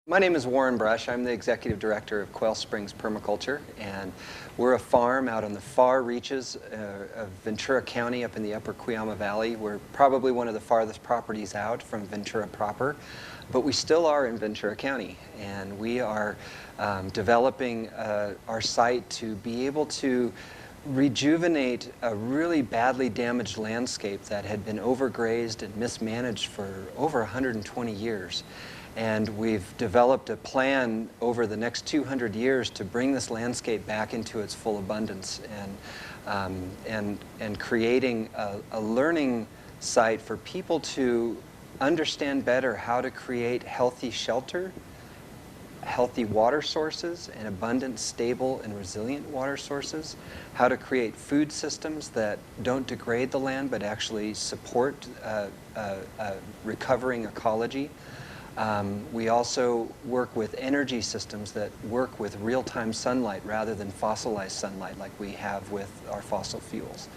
My name is Warren Brush. I'm the Executive Director of Quail Springs Permaculture, and we're a farm out on the far reaches of Ventura County up in the upper Cuyama Valley. We're probably one of the farthest properties out from Ventura proper, but we still are in Ventura County, and we are developing our site to be able to rejuvenate a really badly damaged landscape that had been overgrazed and mismanaged for over 120 years. And we've developed a plan over the next 200 years to bring this landscape back into its full abundance, and creating a learning site for people to understand better how to create healthy shelter, healthy water sources, and abundant, stable, and resilient water sources, how to create food systems that don't degrade the land but actually support a recovering ecology. We also work with energy systems that work with real-time sunlight rather than fossilized sunlight like we have with our fossil fuels.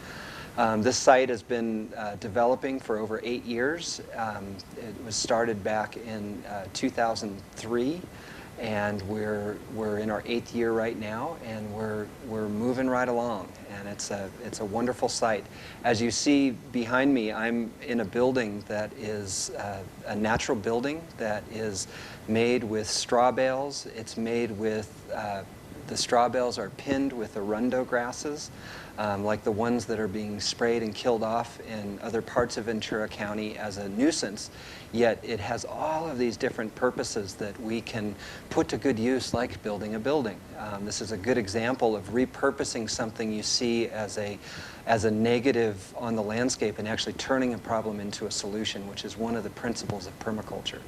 This site has been developing for over 8 years. It was started back in 2003, and we're in our 8th year right now, and we're moving right along, and it's a wonderful site. As you see behind me, I'm in a building that is a natural building that is made with straw bales. It's made with the straw bales are pinned with arundo grasses, like the ones that are being sprayed and killed off in other parts of Ventura County as a nuisance, yet it has all of these different purposes that we can put to good use, like building a building. This is a good example of repurposing something you see as a negative on the landscape and actually turning a problem into a solution, which is one of the principles of permaculture.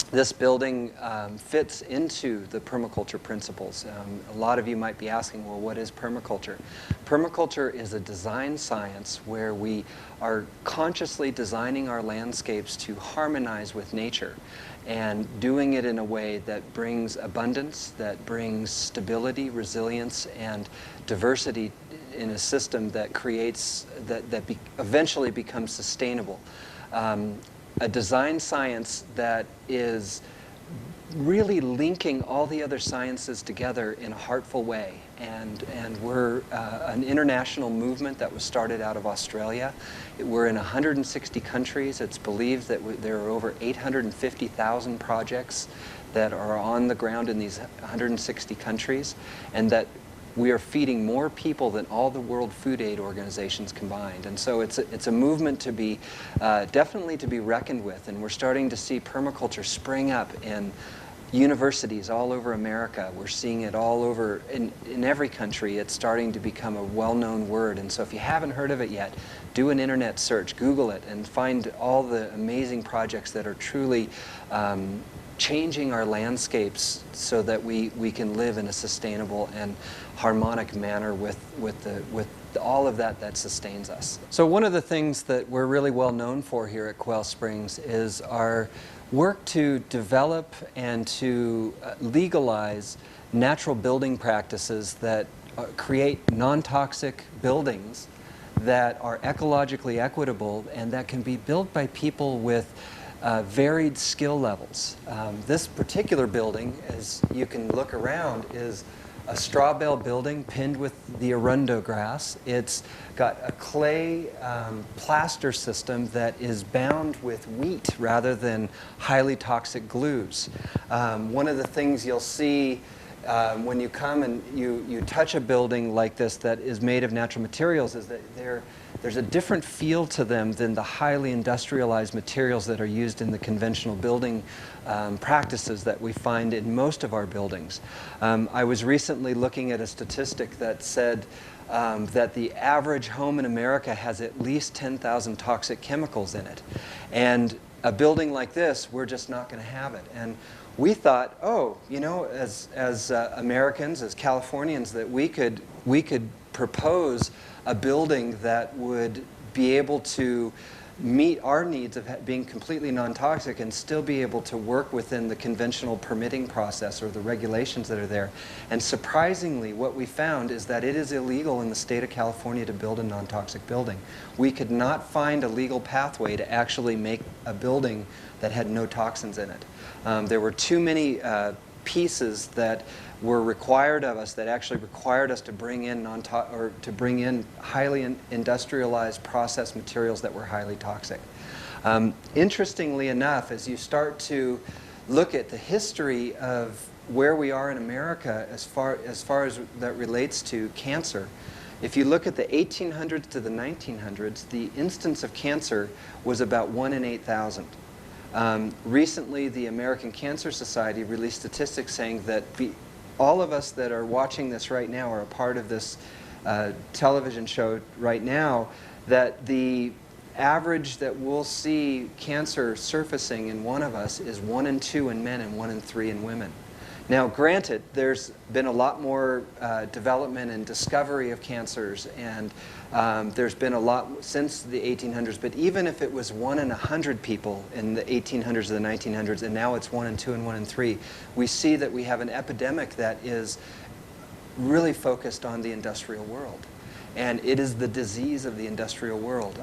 This building fits into the permaculture principles. A lot of you might be asking, well, what is permaculture? Permaculture is a design science where we are consciously designing our landscapes to harmonize with nature, and doing it in a way that brings abundance, that brings stability, resilience, and diversity in a system that creates, eventually becomes sustainable. A design science that is really linking all the other sciences together in a heartful way. And we're an international movement that was started out of Australia. We're in 160 countries. It's believed that there are over 850,000 projects that are on the ground in these 160 countries, and that we are feeding more people than all the World Food Aid organizations combined. And so it's a movement to be, definitely to be reckoned with. And we're starting to see permaculture spring up in universities all over America. We're seeing it all over, in every country. It's starting to become a well-known word. And so if you haven't heard of it yet, do an internet search, Google it, and find all the amazing projects that are truly changing our landscapes so that we can live in a sustainable and harmonic manner with all of that sustains us. So one of the things that we're really well known for here at Quail Springs is our work to develop and to legalize natural building practices that create non-toxic buildings that are ecologically equitable and that can be built by people with varied skill levels. This particular building, as you can look around, is a straw bale building pinned with the arundo grass. It's got a clay plaster system that is bound with wheat rather than highly toxic glues. One of the things you'll see when you come and you touch a building like this that is made of natural materials is that there's a different feel to them than the highly industrialized materials that are used in the conventional building practices that we find in most of our buildings. I was recently looking at a statistic that said that the average home in America has at least 10,000 toxic chemicals in it. And a building like this, we're just not going to have it. And we thought, oh, you know, as Americans, as Californians, that we could propose a building that would be able to meet our needs of being completely non-toxic and still be able to work within the conventional permitting process or the regulations that are there. And surprisingly, what we found is that it is illegal in the state of California to build a non-toxic building. We could not find a legal pathway to actually make a building that had no toxins in it. There were too many pieces that were required of us, that actually required us to bring in highly industrialized processed materials that were highly toxic. Interestingly enough, as you start to look at the history of where we are in America as far as that relates to cancer, if you look at the 1800s to the 1900s, the instance of cancer was about 1 in 8,000. Recently, the American Cancer Society released statistics saying that all of us that are watching this right now are a part of this television show right now, that the average that we'll see cancer surfacing in one of us is 1 in 2 in men and 1 in 3 in women. Now, granted, there's been a lot more development and discovery of cancers, and there's been a lot since the 1800s, but even if it was 1 in 100 people in the 1800s or the 1900s, and now it's 1 in 2 and 1 in 3, we see that we have an epidemic that is really focused on the industrial world. And it is the disease of the industrial world.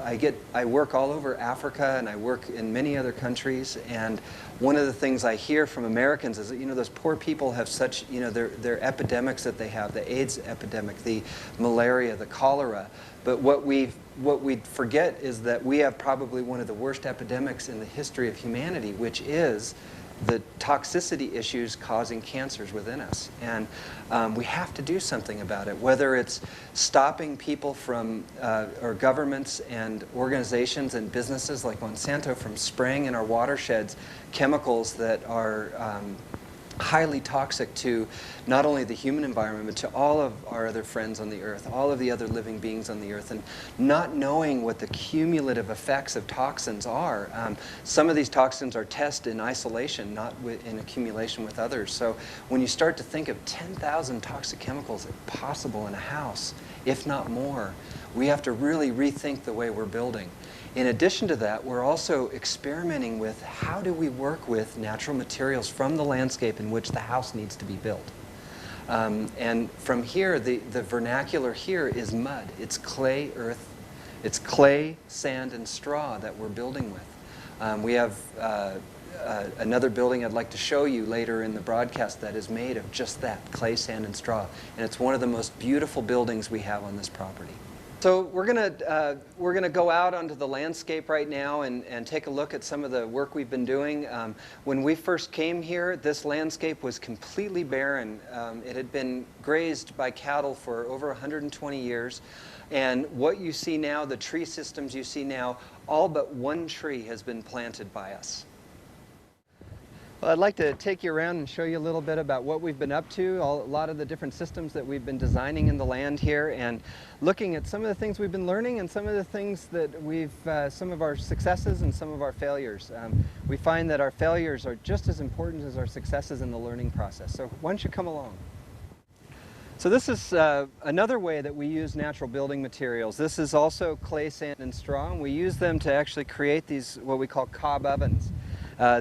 I work all over Africa, and I work in many other countries, and one of the things I hear from Americans is that, you know, those poor people have such, you know, their epidemics that they have, the AIDS epidemic, the malaria, the cholera. But what we forget is that we have probably one of the worst epidemics in the history of humanity, which is the toxicity issues causing cancers within us. And we have to do something about it, whether it's stopping people from, or governments and organizations and businesses like Monsanto from spraying in our watersheds chemicals that are highly toxic to not only the human environment, but to all of our other friends on the earth, all of the other living beings on the earth, and not knowing what the cumulative effects of toxins are. Some of these toxins are tested in isolation, not in accumulation with others. So when you start to think of 10,000 toxic chemicals possible in a house, if not more, we have to really rethink the way we're building. In addition to that, we're also experimenting with how do we work with natural materials from the landscape in which the house needs to be built. And from here, the vernacular here is mud. It's clay, earth, it's clay, sand, and straw that we're building with. We have another building I'd like to show you later in the broadcast that is made of just that, clay, sand, and straw. And it's one of the most beautiful buildings we have on this property. So we're gonna go out onto the landscape right now and take a look at some of the work we've been doing. When we first came here, this landscape was completely barren. It had been grazed by cattle for over 120 years. And what you see now, the tree systems you see now, all but one tree has been planted by us. Well, I'd like to take you around and show you a little bit about what we've been up to, a lot of the different systems that we've been designing in the land here, and looking at some of the things we've been learning and some of the things that some of our successes and some of our failures. We find that our failures are just as important as our successes in the learning process. So why don't you come along? So this is another way that we use natural building materials. This is also clay, sand, and straw, and we use them to actually create these, what we call cob ovens.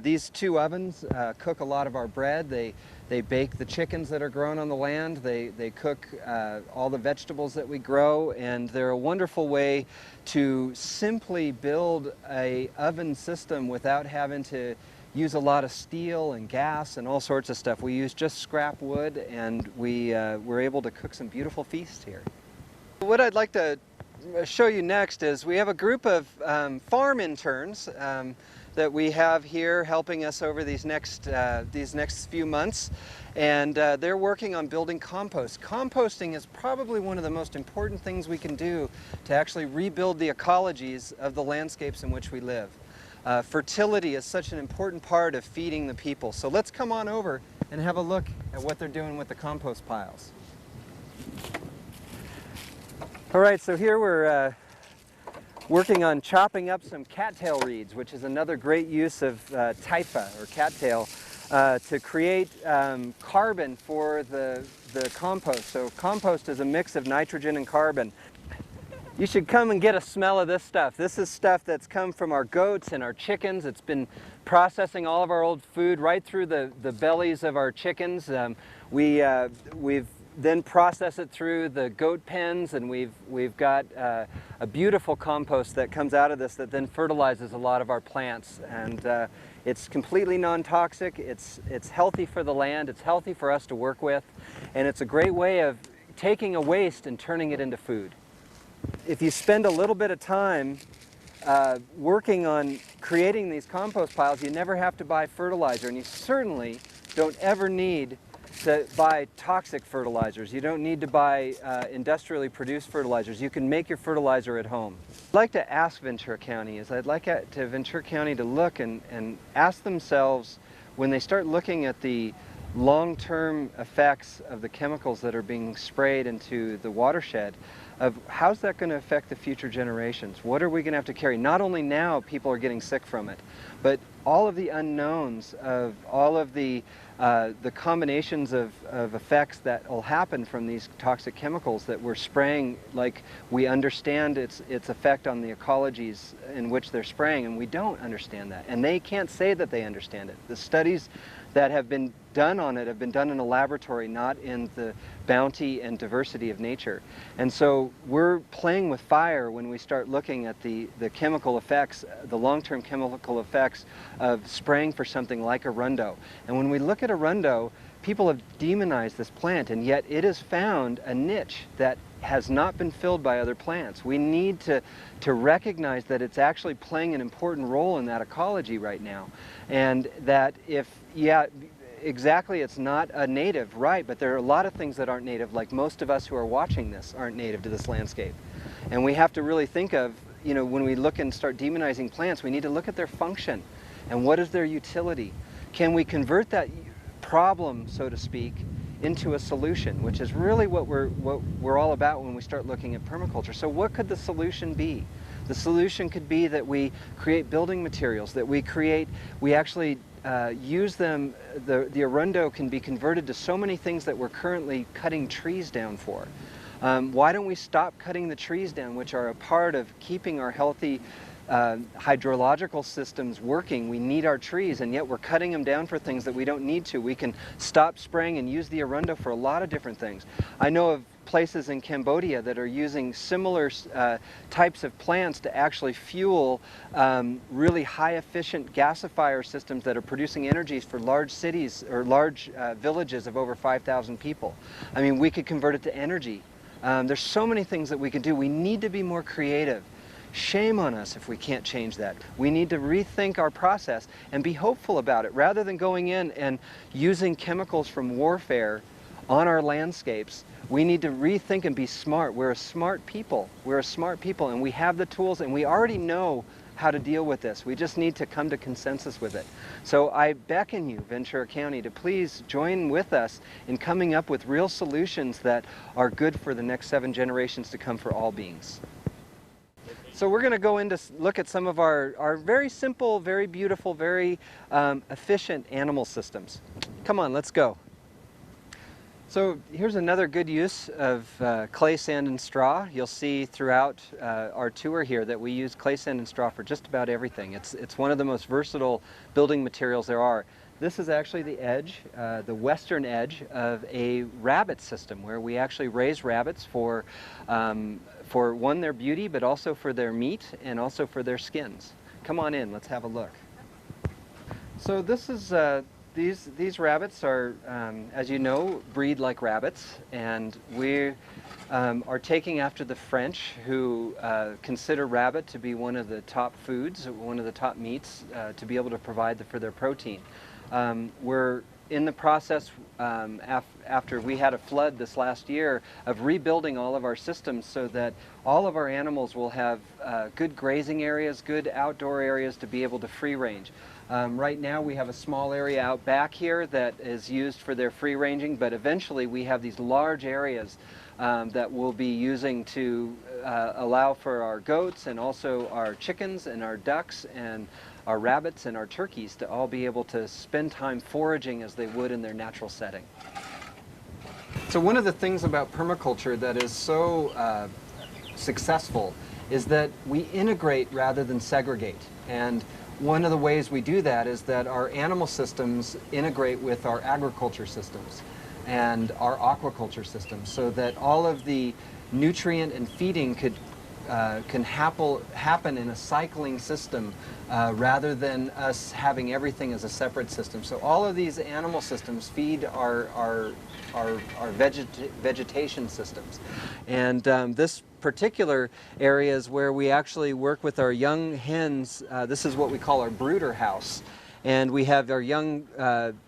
These two ovens cook a lot of our bread. They bake the chickens that are grown on the land. They cook all the vegetables that we grow, and they're a wonderful way to simply build an oven system without having to use a lot of steel and gas and all sorts of stuff. We use just scrap wood, and we're able to cook some beautiful feasts here. What I'd like to show you next is we have a group of farm interns that we have here helping us over these next few months, and they're working on building compost. Composting is probably one of the most important things we can do to actually rebuild the ecologies of the landscapes in which we live. Fertility is such an important part of feeding the people. So let's come on over and have a look at what they're doing with the compost piles. All right, so here we're working on chopping up some cattail reeds, which is another great use of typha or cattail to create carbon for the compost. So compost is a mix of nitrogen and carbon. You should come and get a smell of this stuff. This is stuff that's come from our goats and our chickens. It's been processing all of our old food right through the bellies of our chickens. We've then processed it through the goat pens, and we've got a beautiful compost that comes out of this that then fertilizes a lot of our plants. And it's completely non-toxic. It's healthy for the land. It's healthy for us to work with. And it's a great way of taking a waste and turning it into food. If you spend a little bit of time working on creating these compost piles, you never have to buy fertilizer, and you certainly don't ever need to buy toxic fertilizers. You don't need to buy industrially produced fertilizers. You can make your fertilizer at home. I'd like to ask Ventura County I'd like Ventura County to look and ask themselves, when they start looking at the long-term effects of the chemicals that are being sprayed into the watershed, of how's that going to affect the future generations? What are we going to have to carry? Not only now people are getting sick from it, but all of the unknowns of all of the combinations of effects that will happen from these toxic chemicals that we're spraying. Like, we understand its effect on the ecologies in which they're spraying, and we don't understand that. And they can't say that they understand it. The studies that have been done on it have been done in a laboratory, not in the bounty and diversity of nature. And so we're playing with fire when we start looking at the chemical effects, the long-term chemical effects of spraying for something like arundo. And when we look at arundo, people have demonized this plant, and yet it has found a niche that has not been filled by other plants. We need to recognize that it's actually playing an important role in that ecology right now. And that exactly, it's not a native, right, but there are a lot of things that aren't native, like most of us who are watching this aren't native to this landscape. And we have to really think of, when we look and start demonizing plants, we need to look at their function and what is their utility. Can we convert that problem, so to speak, into a solution, which is really what we're all about when we start looking at permaculture. So what could the solution be? The solution could be that we create building materials, that we actually use them. The arundo can be converted to so many things that we're currently cutting trees down for. Why don't we stop cutting the trees down, which are a part of keeping our healthy hydrological systems working? We need our trees, and yet we're cutting them down for things that we don't need to. We can stop spraying and use the arundo for a lot of different things. I know of places in Cambodia that are using similar types of plants to actually fuel really high efficient gasifier systems that are producing energies for large cities or large villages of over 5,000 people. I mean, we could convert it to energy. There's so many things that we can do. We need to be more creative. Shame on us if we can't change that. We need to rethink our process and be hopeful about it. Rather than going in and using chemicals from warfare on our landscapes, we need to rethink and be smart. We're a smart people. We're a smart people, and we have the tools, and we already know how to deal with this. We just need to come to consensus with it. So I beckon you, Ventura County, to please join with us in coming up with real solutions that are good for the next 7 generations to come for all beings. So we're going to go in to look at some of our very simple, very beautiful, very efficient animal systems. Come on, let's go. So here's another good use of clay, sand, and straw. You'll see throughout our tour here that we use clay, sand, and straw for just about everything. It's one of the most versatile building materials there are. This is actually the edge, the western edge of a rabbit system, where we actually raise rabbits for one, their beauty, but also for their meat and also for their skins. Come on in, let's have a look. So this is, these rabbits are, as you know, breed like rabbits, and we are taking after the French, who consider rabbit to be one of the top foods, one of the top meats to be able to provide for their protein. We're in the process, after we had a flood this last year, of rebuilding all of our systems so that all of our animals will have good grazing areas, good outdoor areas to be able to free range. Right now we have a small area out back here that is used for their free ranging, but eventually we have these large areas that we'll be using to allow for our goats and also our chickens and our ducks and our rabbits and our turkeys to all be able to spend time foraging as they would in their natural setting. So one of the things about permaculture that is so successful is that we integrate rather than segregate. And one of the ways we do that is that our animal systems integrate with our agriculture systems and our aquaculture systems, so that all of the nutrient and feeding can happen in a cycling system rather than us having everything as a separate system. So all of these animal systems feed our vegetation systems. And this particular area is where we actually work with our young hens. This is what we call our brooder house. And we have our young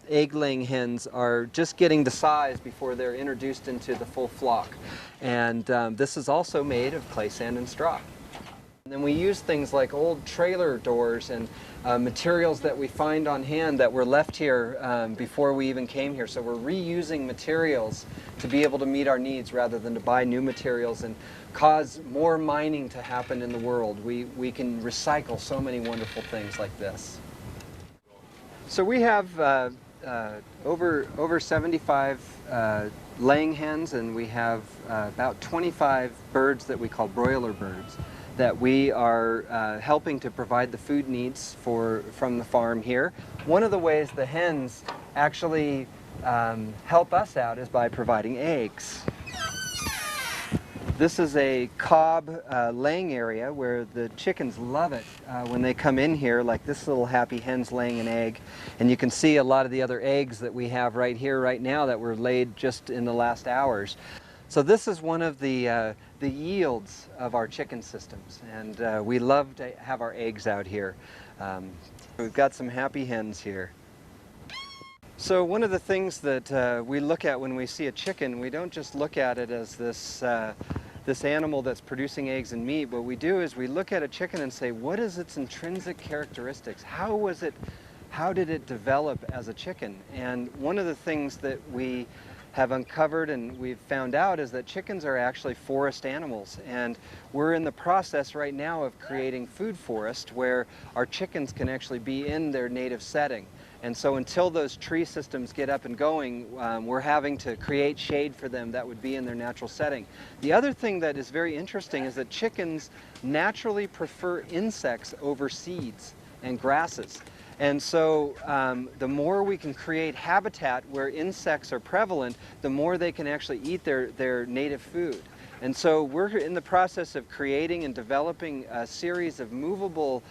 egg-laying hens are just getting the size before they're introduced into the full flock. And this is also made of clay sand and straw. And then we use things like old trailer doors and materials that we find on hand that were left here before we even came here. So we're reusing materials to be able to meet our needs rather than to buy new materials and cause more mining to happen in the world. We can recycle so many wonderful things like this. So we have over 75 laying hens, and we have about 25 birds that we call broiler birds that we are helping to provide the food needs from the farm here. One of the ways the hens actually help us out is by providing eggs. This is a cob laying area where the chickens love it when they come in here, like this little happy hen's laying an egg. And you can see a lot of the other eggs that we have right here right now that were laid just in the last hours. So this is one of the yields of our chicken systems, and we love to have our eggs out here. We've got some happy hens here. So one of the things that we look at when we see a chicken, we don't just look at it as this animal that's producing eggs and meat. What we do is we look at a chicken and say, what is its intrinsic characteristics? How did it develop as a chicken? And one of the things that we have uncovered and we've found out is that chickens are actually forest animals, and we're in the process right now of creating food forest where our chickens can actually be in their native setting. And so until those tree systems get up and going, we're having to create shade for them that would be in their natural setting. The other thing that is very interesting is that chickens naturally prefer insects over seeds and grasses. And so the more we can create habitat where insects are prevalent, the more they can actually eat their native food. And so we're in the process of creating and developing a series of movable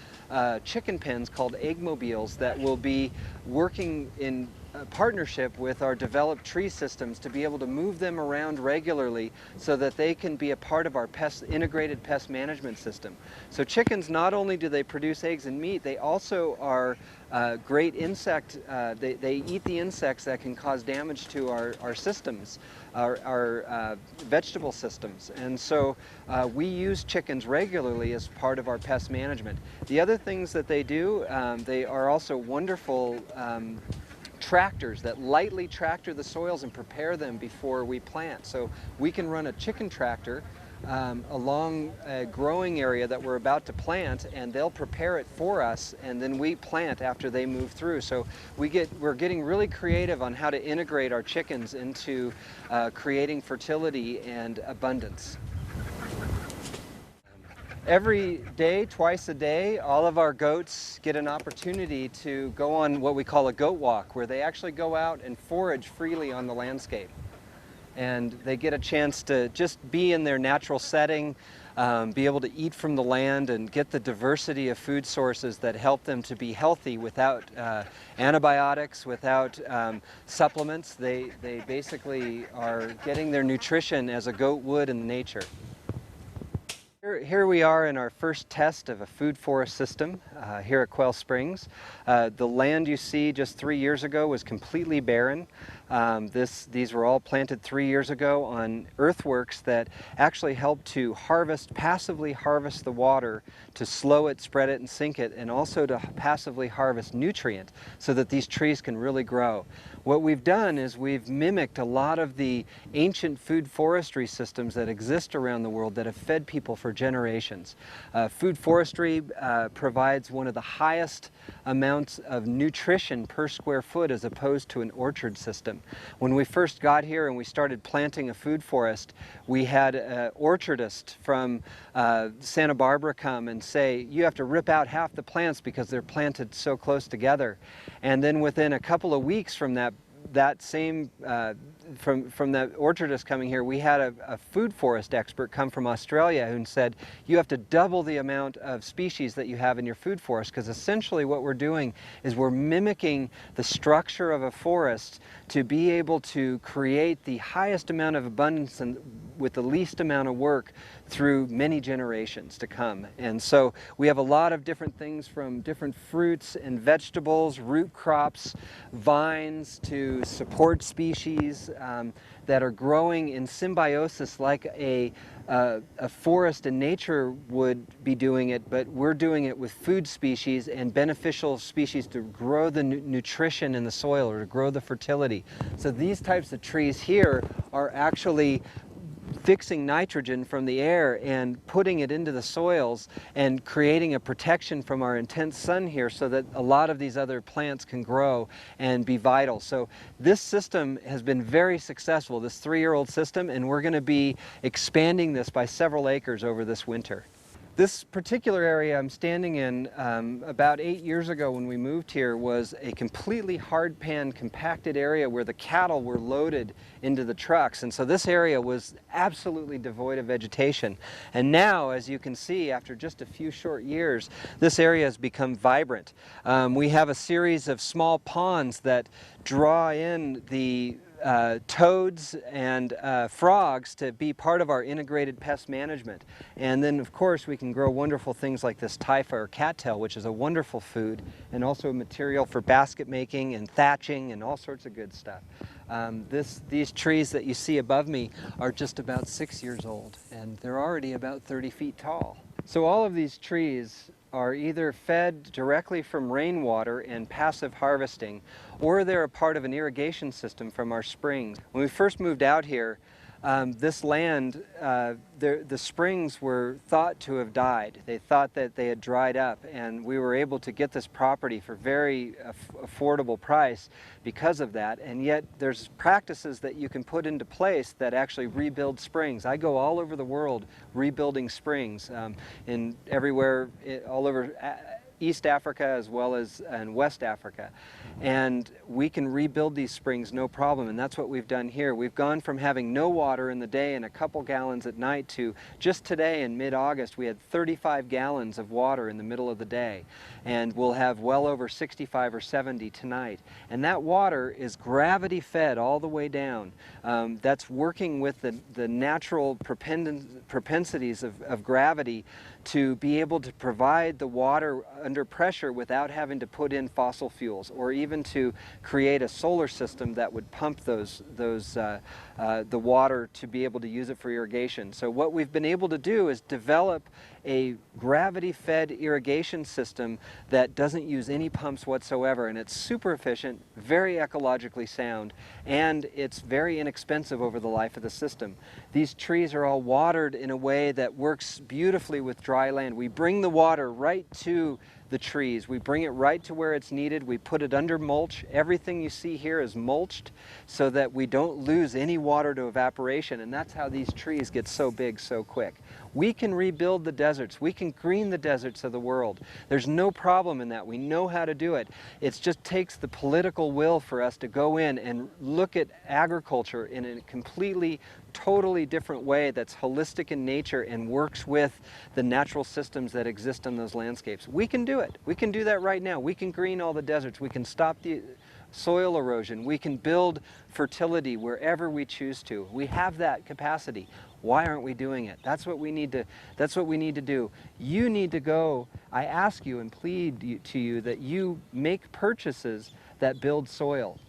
chicken pens called eggmobiles that will be working in partnership with our developed tree systems to be able to move them around regularly so that they can be a part of our integrated pest management system. So chickens, not only do they produce eggs and meat, they also are great insect, they eat the insects that can cause damage to our systems, our vegetable systems. And so we use chickens regularly as part of our pest management. The other things that they do, they are also wonderful tractors that lightly tractor the soils and prepare them before we plant. So we can run a chicken tractor along a growing area that we're about to plant, and they'll prepare it for us, and then we plant after they move through. So we're getting really creative on how to integrate our chickens into creating fertility and abundance. Every day, twice a day, all of our goats get an opportunity to go on what we call a goat walk, where they actually go out and forage freely on the landscape. And they get a chance to just be in their natural setting, be able to eat from the land and get the diversity of food sources that help them to be healthy without antibiotics, without supplements. They basically are getting their nutrition as a goat would in nature. Here we are in our first test of a food forest system here at Quail Springs. The land you see just 3 years ago was completely barren. These were all planted 3 years ago on earthworks that actually help to passively harvest the water, to slow it, spread it, and sink it, and also to passively harvest nutrient so that these trees can really grow. What we've done is we've mimicked a lot of the ancient food forestry systems that exist around the world that have fed people for generations. Food forestry provides one of the highest amounts of nutrition per square foot as opposed to an orchard system. When we first got here and we started planting a food forest, we had an orchardist from Santa Barbara come and say, you have to rip out half the plants because they're planted so close together. And then within a couple of weeks from that orchardist coming here, we had a food forest expert come from Australia who said, you have to double the amount of species that you have in your food forest, because essentially what we're doing is we're mimicking the structure of a forest to be able to create the highest amount of abundance and with the least amount of work through many generations to come. And so we have a lot of different things, from different fruits and vegetables, root crops, vines, to support species that are growing in symbiosis like a forest in nature would be doing it, but we're doing it with food species and beneficial species to grow the nutrition in the soil or to grow the fertility. So these types of trees here are actually fixing nitrogen from the air and putting it into the soils and creating a protection from our intense sun here so that a lot of these other plants can grow and be vital. So this system has been very successful, this 3-year-old system, and we're going to be expanding this by several acres over this winter. This particular area I'm standing in about 8 years ago when we moved here was a completely hard pan compacted area where the cattle were loaded into the trucks, and so this area was absolutely devoid of vegetation. And now, as you can see, after just a few short years, this area has become vibrant. We have a series of small ponds that draw in the toads and frogs to be part of our integrated pest management. And then of course we can grow wonderful things like this typha or cattail, which is a wonderful food and also a material for basket making and thatching and all sorts of good stuff. These trees that you see above me are just about 6 years old, and they're already about 30 feet tall. So all of these trees are either fed directly from rainwater and passive harvesting, or they're a part of an irrigation system from our springs. When we first moved out here, this land, the springs were thought to have died. They thought that they had dried up, and we were able to get this property for very affordable price because of that. And yet there's practices that you can put into place that actually rebuild springs. I go all over the world rebuilding springs, in everywhere, all over East Africa as well as in West Africa. And we can rebuild these springs no problem, and that's what we've done here. We've gone from having no water in the day and a couple gallons at night to just today in mid-August we had 35 gallons of water in the middle of the day, and we'll have well over 65 or 70 tonight. And that water is gravity fed all the way down. That's working with the natural propensities of gravity to be able to provide the water under pressure without having to put in fossil fuels, or even to create a solar system that would pump the water to be able to use it for irrigation. So what we've been able to do is develop a gravity-fed irrigation system that doesn't use any pumps whatsoever, and it's super efficient, very ecologically sound, and it's very inexpensive over the life of the system. These trees are all watered in a way that works beautifully with dry land. We bring the water right to the trees. We bring it right to where it's needed. We put it under mulch. Everything you see here is mulched so that we don't lose any water to evaporation, and that's how these trees get so big so quick. We can rebuild the deserts. We can green the deserts of the world. There's no problem in that. We know how to do it. It just takes the political will for us to go in and look at agriculture in a completely, totally different way that's holistic in nature and works with the natural systems that exist in those landscapes. We can do it. We can do that right now. We can green all the deserts. We can stop the soil erosion. We can build fertility wherever we choose to. We have that capacity. Why aren't we doing it? That's what we need to do. You need to go. I ask you and plead to you that you make purchases that build soil.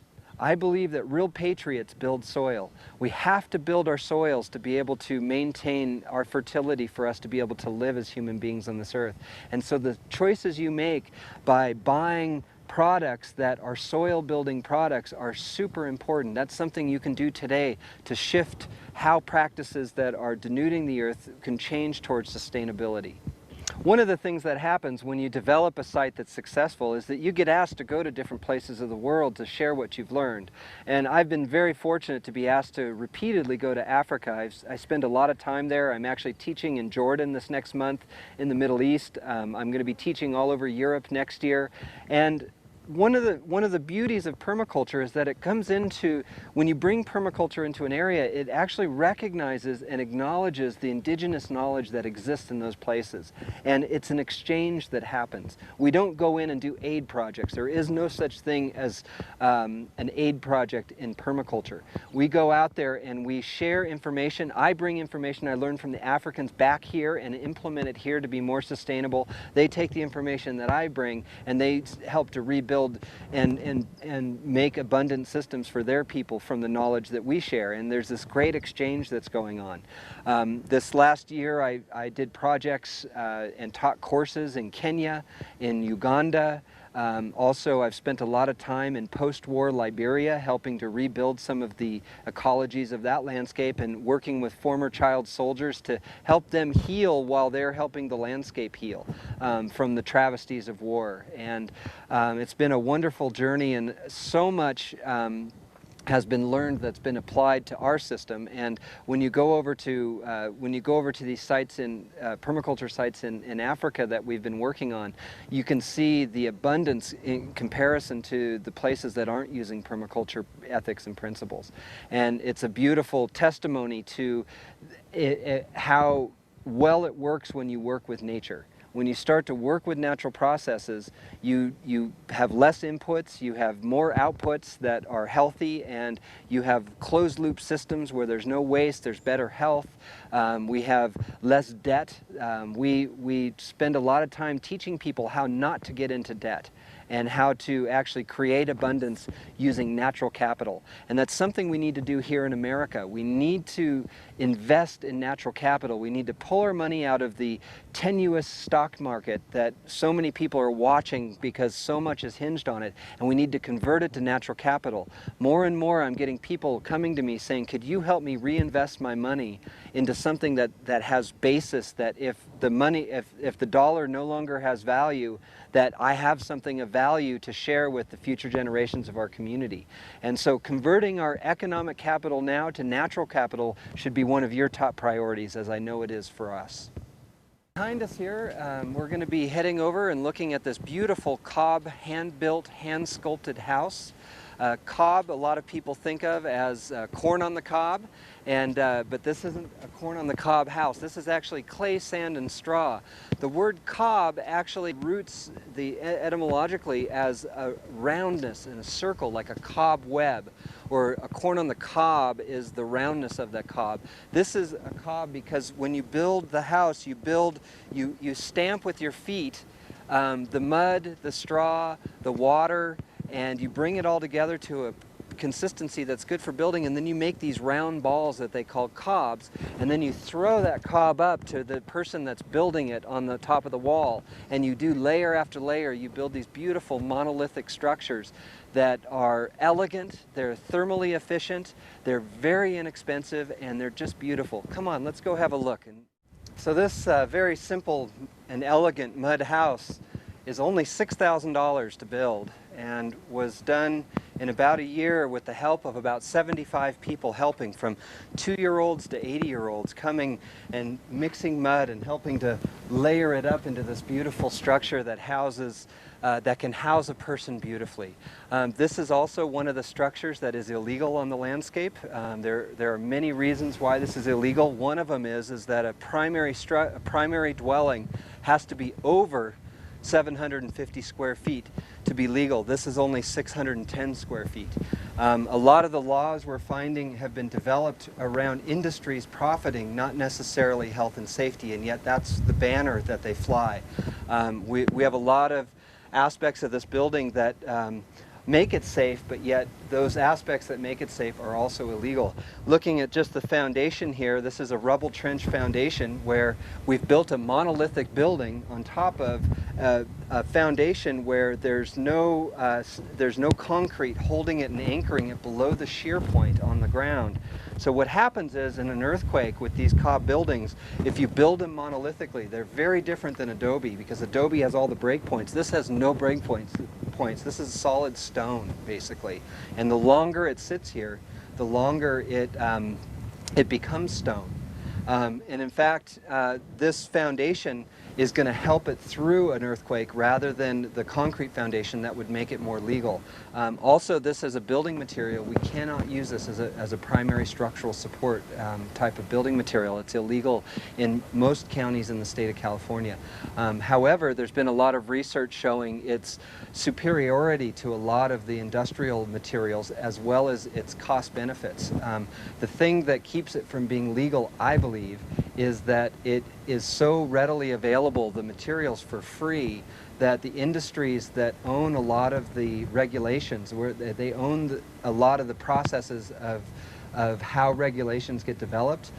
I believe that real patriots build soil. We have to build our soils to be able to maintain our fertility for us to be able to live as human beings on this earth. And so the choices you make by buying products that are soil building products are super important. That's something you can do today to shift how practices that are denuding the earth can change towards sustainability. One of the things that happens when you develop a site that's successful is that you get asked to go to different places of the world to share what you've learned. And I've been very fortunate to be asked to repeatedly go to Africa. I spend a lot of time there. I'm actually teaching in Jordan this next month, in the Middle East. I'm going to be teaching all over Europe next year. And one of the beauties of permaculture is that it comes into, when you bring permaculture into an area, it actually recognizes and acknowledges the indigenous knowledge that exists in those places. And it's an exchange that happens. We don't go in and do aid projects. There is no such thing as an aid project in permaculture. We go out there and we share information. I bring information I learned from the Africans back here and implement it here to be more sustainable. They take the information that I bring and they help to rebuild and make abundant systems for their people from the knowledge that we share. And there's this great exchange that's going on. This last year I did projects and taught courses in Kenya, in Uganda. Also, I've spent a lot of time in post-war Liberia helping to rebuild some of the ecologies of that landscape and working with former child soldiers to help them heal while they're helping the landscape heal from the travesties of war. And it's been a wonderful journey, and so much has been learned that's been applied to our system. And when you go over to these sites in permaculture sites in Africa that we've been working on, you can see the abundance in comparison to the places that aren't using permaculture ethics and principles. And it's a beautiful testimony to how well it works when you work with nature. When you start to work with natural processes, you have less inputs, you have more outputs that are healthy, and you have closed loop systems where there's no waste, there's better health. We have less debt. We spend a lot of time teaching people how not to get into debt and how to actually create abundance using natural capital. And that's something we need to do here in America. We need to invest in natural capital. We need to pull our money out of the tenuous stock market that so many people are watching because so much is hinged on it, and we need to convert it to natural capital. More and more I'm getting people coming to me saying, could you help me reinvest my money into something that has basis, that if the dollar no longer has value, that I have something of value to share with the future generations of our community. And so converting our economic capital now to natural capital should be one of your top priorities, as I know it is for us. Behind us here, we're going to be heading over and looking at this beautiful cob hand-built, hand-sculpted house. Cob, a lot of people think of as corn on the cob, but this isn't a corn on the cob house. This is actually clay, sand, and straw. The word cob actually roots etymologically as a roundness in a circle, like a cobweb, or a corn on the cob is the roundness of that cob. This is a cob because when you build the house, you stamp with your feet the mud, the straw, the water, and you bring it all together to a consistency that's good for building, and then you make these round balls that they call cobs, and then you throw that cob up to the person that's building it on the top of the wall, and you do layer after layer. You build these beautiful monolithic structures that are elegant, they're thermally efficient, they're very inexpensive, and they're just beautiful. Come on, let's go have a look. And so this very simple and elegant mud house is only $6,000 to build, and was done in about a year with the help of about 75 people helping, from 2-year-olds to 80-year-olds, coming and mixing mud and helping to layer it up into this beautiful structure that can house a person beautifully. This is also one of the structures that is illegal on the landscape. There are many reasons why this is illegal. One of them is that a primary dwelling has to be over 750 square feet to be legal. This is only 610 square feet. A lot of the laws we're finding have been developed around industries profiting, not necessarily health and safety, and yet that's the banner that they fly. We have a lot of aspects of this building that make it safe, but yet those aspects that make it safe are also illegal. Looking at just the foundation here, this is a rubble trench foundation where we've built a monolithic building on top of a foundation where there's no concrete holding it and anchoring it below the shear point on the ground. So what happens is, in an earthquake with these cob buildings, if you build them monolithically, they're very different than adobe, because adobe has all the break points. This has no break points. This is solid stone, basically. And the longer it sits here, the longer it becomes stone. And in fact, this foundation is going to help it through an earthquake rather than the concrete foundation that would make it more legal. Also, this as a building material, we cannot use this as a primary structural support type of building material. It's illegal in most counties in the state of California. However, there's been a lot of research showing its superiority to a lot of the industrial materials, as well as its cost benefits. The thing that keeps it from being legal, I believe, is that it is so readily available, the materials for free, that the industries that own a lot of the regulations, where they own a lot of the processes of how regulations get developed,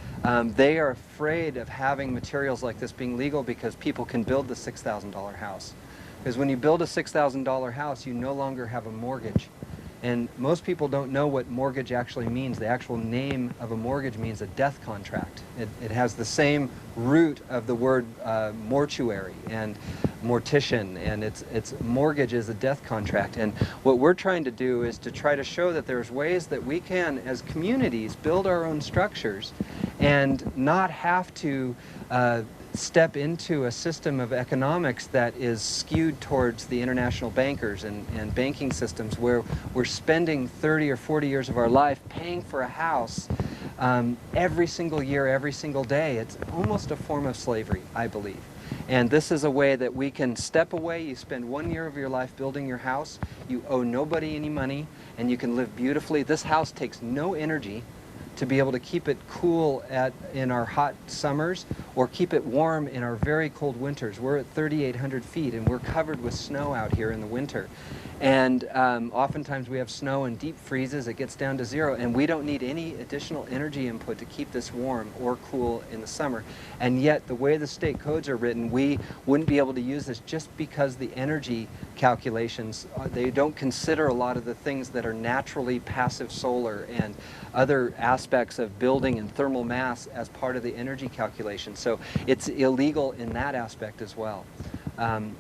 they are afraid of having materials like this being legal, because people can build the $6,000 house. Because when you build a $6,000 house, you no longer have a mortgage. And most people don't know what mortgage actually means. The actual name of a mortgage means a death contract. It has the same root of the word mortuary and mortician, and it's mortgage is a death contract. And what we're trying to do is to try to show that there's ways that we can, as communities, build our own structures and not have to step into a system of economics that is skewed towards the international bankers and banking systems, where we're spending 30 or 40 years of our life paying for a house every single year, every single day. It's almost a form of slavery, I believe. And this is a way that we can step away. You spend 1 year of your life building your house, you owe nobody any money, and you can live beautifully. This house takes no energy to be able to keep it cool in our hot summers, or keep it warm in our very cold winters. We're at 3,800 feet and we're covered with snow out here in the winter. And oftentimes we have snow and deep freezes. It gets down to 0, and we don't need any additional energy input to keep this warm or cool in the summer. And yet, the way the state codes are written, we wouldn't be able to use this just because the energy calculations, they don't consider a lot of the things that are naturally passive solar and other aspects of building and thermal mass as part of the energy calculation. So it's illegal in that aspect as well.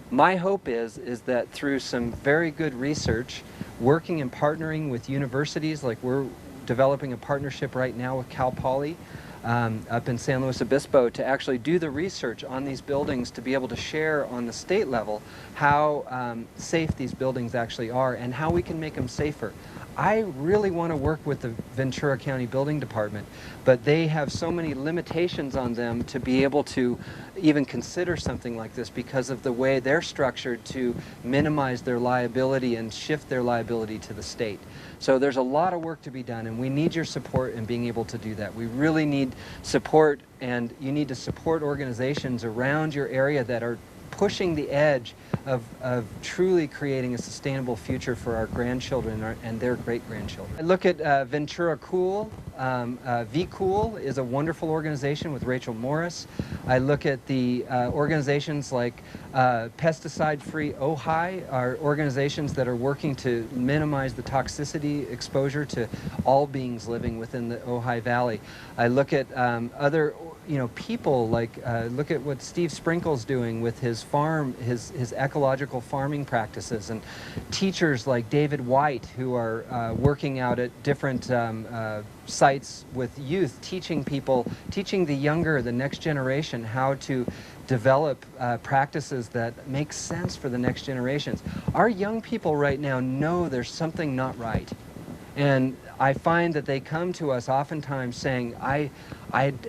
My hope is that through some very good research, working and partnering with universities, like we're developing a partnership right now with Cal Poly up in San Luis Obispo, to actually do the research on these buildings, to be able to share on the state level how safe these buildings actually are and how we can make them safer. I really want to work with the Ventura County Building Department, but they have so many limitations on them to be able to even consider something like this, because of the way they're structured to minimize their liability and shift their liability to the state. So there's a lot of work to be done, and we need your support in being able to do that. We really need support, and you need to support organizations around your area that are pushing the edge of truly creating a sustainable future for our grandchildren and their great-grandchildren. I look at Ventura Cool. V-Cool is a wonderful organization with Rachel Morris. I look at the organizations like Pesticide-Free Ojai, are organizations that are working to minimize the toxicity exposure to all beings living within the Ojai Valley. I look at other people like, look at what Steve Sprinkle's doing with his farm, his ecological farming practices, and teachers like David White, who are working out at different sites with youth, teaching the younger, the next generation, how to develop practices that make sense for the next generations. Our young people right now know there's something not right. And I find that they come to us oftentimes saying, I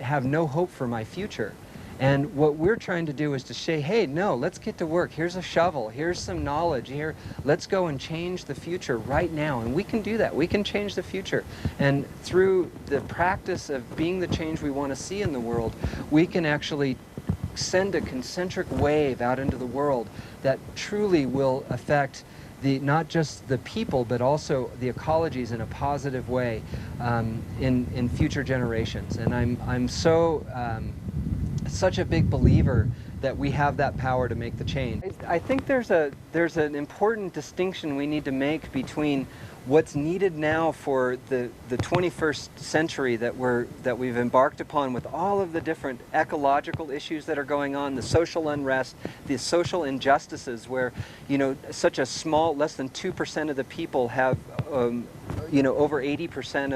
have no hope for my future. And what we're trying to do is to say, hey, no, let's get to work. Here's a shovel. Here's some knowledge. Here, let's go and change the future right now. And we can do that. We can change the future. And through the practice of being the change we want to see in the world, we can actually send a concentric wave out into the world that truly will affect not just the people, but also the ecologies in a positive way in future generations. And I'm so such a big believer that we have that power to make the change. I think there's an important distinction we need to make between what's needed now for the 21st century that we've embarked upon, with all of the different ecological issues that are going on, the social unrest, the social injustices, where, you know, such a small, less than 2% of the people have you know, over 80%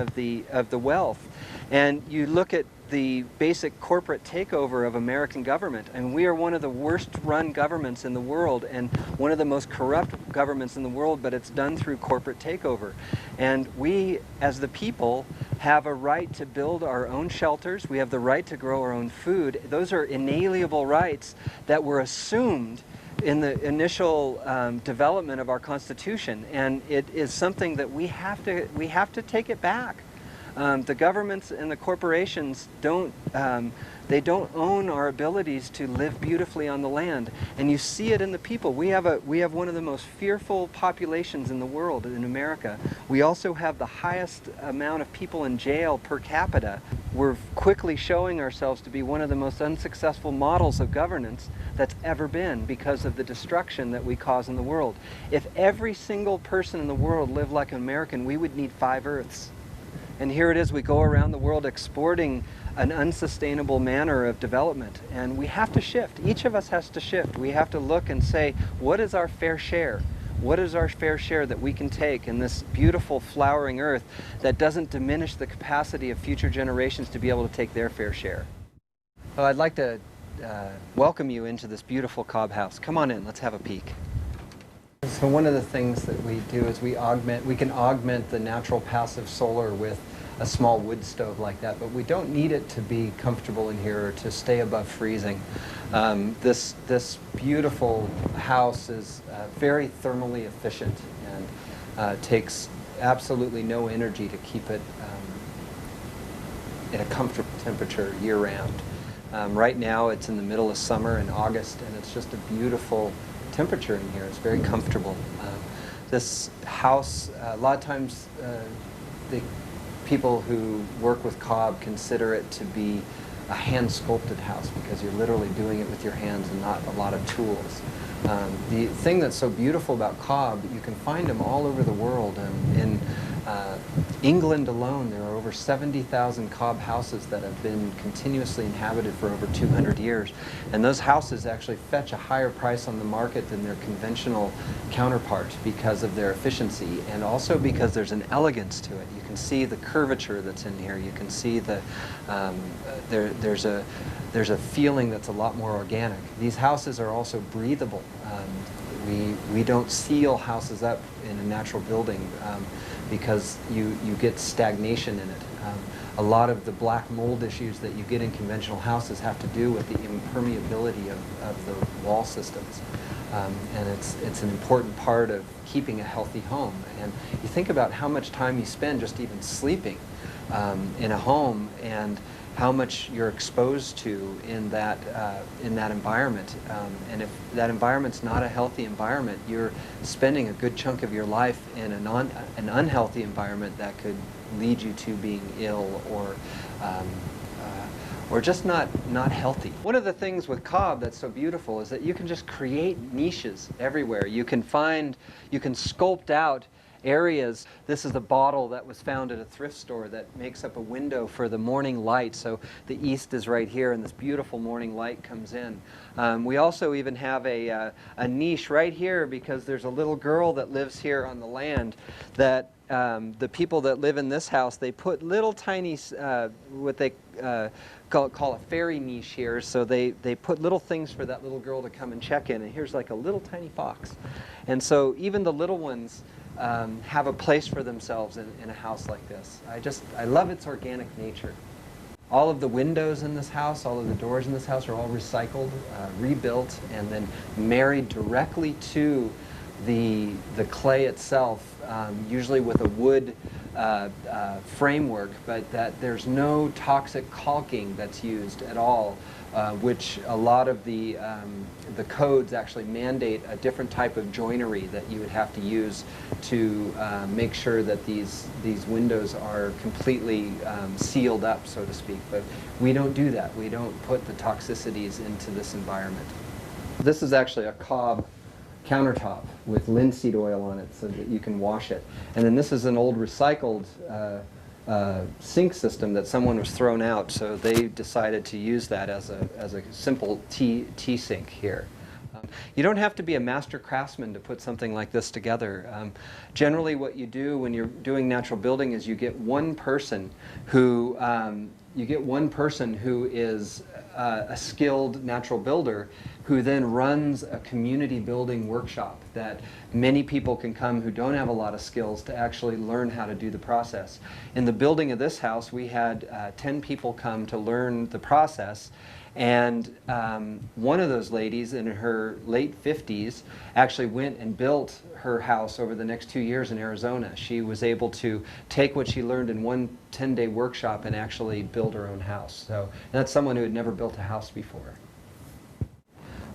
of the wealth. And you look at the basic corporate takeover of American government, and we are one of the worst run governments in the world and one of the most corrupt governments in the world, but it's done through corporate takeover. And we, as the people, have a right to build our own shelters. We have the right to grow our own food. Those are inalienable rights that were assumed in the initial development of our Constitution, and it is something that we have to take it back. The governments and the corporations don't own our abilities to live beautifully on the land, and you see it in the people. We have one of the most fearful populations in the world in America. We also have the highest amount of people in jail per capita. We're quickly showing ourselves to be one of the most unsuccessful models of governance that's ever been, because of the destruction that we cause in the world. If every single person in the world lived like an American, we would need 5 Earths. And here it is, we go around the world exporting an unsustainable manner of development, and we have to shift. Each of us has to shift. We have to look and say, what is our fair share? What is our fair share that we can take in this beautiful flowering earth that doesn't diminish the capacity of future generations to be able to take their fair share? Well, I'd like to welcome you into this beautiful cob house. Come on in, let's have a peek. So one of the things that we do is we can augment the natural passive solar with a small wood stove like that, but we don't need it to be comfortable in here or to stay above freezing. This beautiful house is very thermally efficient and takes absolutely no energy to keep it at a comfortable temperature year-round. Right now it's in the middle of summer in August, and it's just a beautiful temperature in here. It's very comfortable. This house, a lot of times the people who work with cob consider it to be a hand-sculpted house, because you're literally doing it with your hands and not a lot of tools. The thing that's so beautiful about cob, you can find them all over the world. In England alone, there are over 70,000 cob houses that have been continuously inhabited for over 200 years. And those houses actually fetch a higher price on the market than their conventional counterpart because of their efficiency, and also because there's an elegance to it. You can see the curvature that's in here. You can see the there's a feeling that's a lot more organic. These houses are also breathable. We don't seal houses up in a natural building because you get stagnation in it. A lot of the black mold issues that you get in conventional houses have to do with the impermeability of the wall systems. And it's an important part of keeping a healthy home. And you think about how much time you spend just even sleeping in a home, and how much you're exposed to in that environment. And if that environment's not a healthy environment, you're spending a good chunk of your life in an unhealthy environment that could lead you to being ill or just not healthy. One of the things with cob that's so beautiful is that you can just create niches everywhere. You can sculpt out areas. This is a bottle that was found at a thrift store that makes up a window for the morning light. So the east is right here, and this beautiful morning light comes in. We also even have a niche right here, because there's a little girl that lives here on the land that the people that live in this house, they put little tiny, what they call a fairy niche here. So they put little things for that little girl to come and check in. And here's like a little tiny fox. And so even the little ones have a place for themselves in a house like this. I love its organic nature. All of the windows in this house, all of the doors in this house are all recycled, rebuilt, and then married directly to the clay itself, usually with a wood framework, but that there's no toxic caulking that's used at all, which a lot of the codes actually mandate a different type of joinery that you would have to use to make sure that these windows are completely sealed up, so to speak. But we don't do that. We don't put the toxicities into this environment. This is actually a cob countertop with linseed oil on it so that you can wash it. And then this is an old recycled sink system that someone was thrown out, so they decided to use that as a simple tea sink here. You don't have to be a master craftsman to put something like this together. Generally what you do when you're doing natural building is you get one person who is a skilled natural builder who then runs a community building workshop that many people can come who don't have a lot of skills to actually learn how to do the process. In the building of this house, we had 10 people come to learn the process, and one of those ladies in her late 50s actually went and built her house over the next 2 years in Arizona. She was able to take what she learned in one 10-day workshop and actually build her own house. So that's someone who had never built a house before.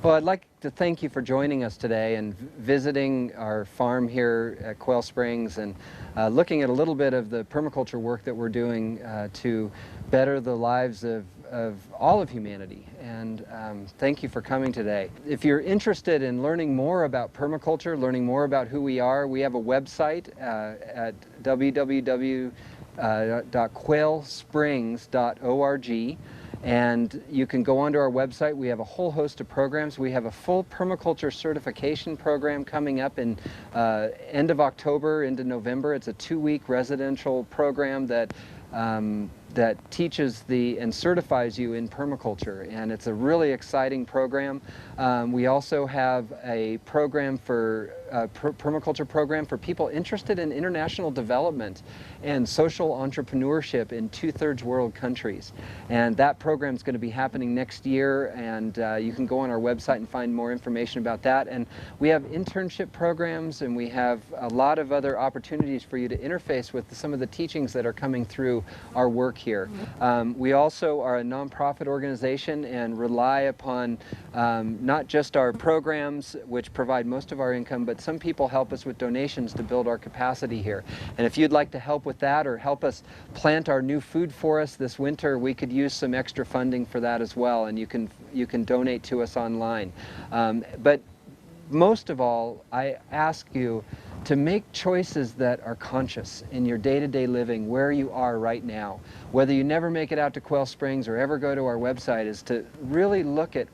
Well, I'd like to thank you for joining us today and visiting our farm here at Quail Springs and looking at a little bit of the permaculture work that we're doing to better the lives of all of humanity. And thank you for coming today. If you're interested in learning more about permaculture, learning more about who we are, we have a website at www.quailsprings.org. And you can go onto our website. We have a whole host of programs. We have a full permaculture certification program coming up in end of October into November. It's a 2-week residential program that teaches and certifies you in permaculture, and it's a really exciting program. We also have a program permaculture program for people interested in international development and social entrepreneurship in 2/3 world countries. And that program is going to be happening next year, and you can go on our website and find more information about that. And we have internship programs, and we have a lot of other opportunities for you to interface with some of the teachings that are coming through our work here. We also are a nonprofit organization and rely upon not just our programs, which provide most of our income, but some people help us with donations to build our capacity here. And if you'd like to help with that or help us plant our new food forest this winter, we could use some extra funding for that as well, and you can donate to us online. But most of all, I ask you to make choices that are conscious in your day-to-day living where you are right now. Whether you never make it out to Quail Springs or ever go to our website, is to really look at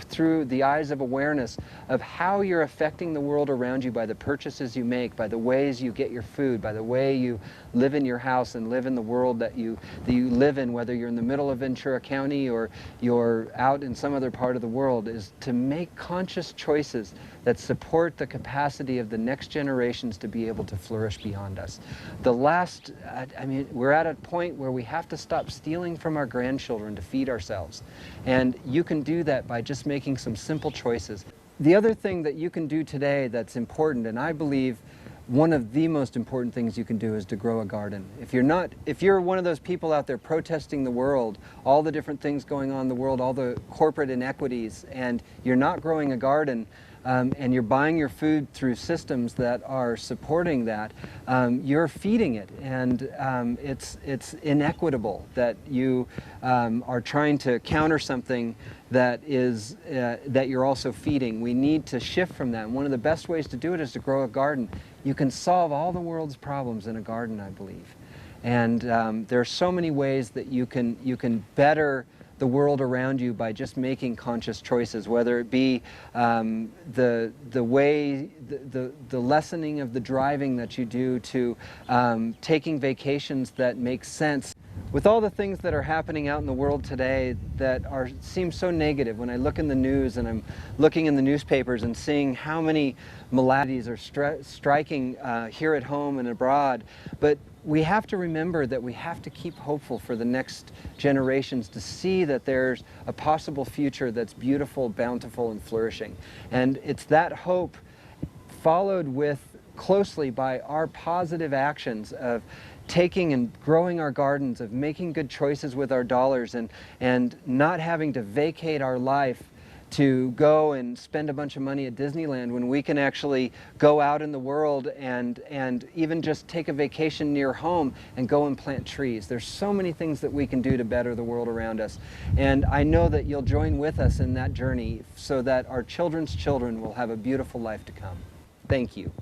through the eyes of awareness of how you're affecting the world around you by the purchases you make, by the ways you get your food, by the way you live in your house and live in the world that you live in, whether you're in the middle of Ventura County or you're out in some other part of the world, is to make conscious choices that support the capacity of the next generations to be able to flourish beyond us. We're at a point where we have to stop stealing from our grandchildren to feed ourselves. And you can do that by just making some simple choices. The other thing that you can do today that's important, and I believe one of the most important things you can do, is to grow a garden. If you're one of those people out there protesting the world, all the different things going on in the world, all the corporate inequities, and you're not growing a garden, and you're buying your food through systems that are supporting that, you're feeding it, and it's inequitable that you are trying to counter something that you're also feeding. We need to shift from that, and one of the best ways to do it is to grow a garden. You can solve all the world's problems in a garden, I believe, and there are so many ways that you can better the world around you by just making conscious choices, whether it be the lessening of the driving that you do, to taking vacations that make sense. With all the things that are happening out in the world today that seem so negative, when I look in the news and I'm looking in the newspapers and seeing how many maladies are striking here at home and abroad, but we have to remember that we have to keep hopeful for the next generations to see that there's a possible future that's beautiful, bountiful, and flourishing. And it's that hope followed with closely by our positive actions of taking and growing our gardens, of making good choices with our dollars, and not having to vacate our life to go and spend a bunch of money at Disneyland when we can actually go out in the world and even just take a vacation near home and go and plant trees. There's so many things that we can do to better the world around us. And I know that you'll join with us in that journey so that our children's children will have a beautiful life to come. Thank you.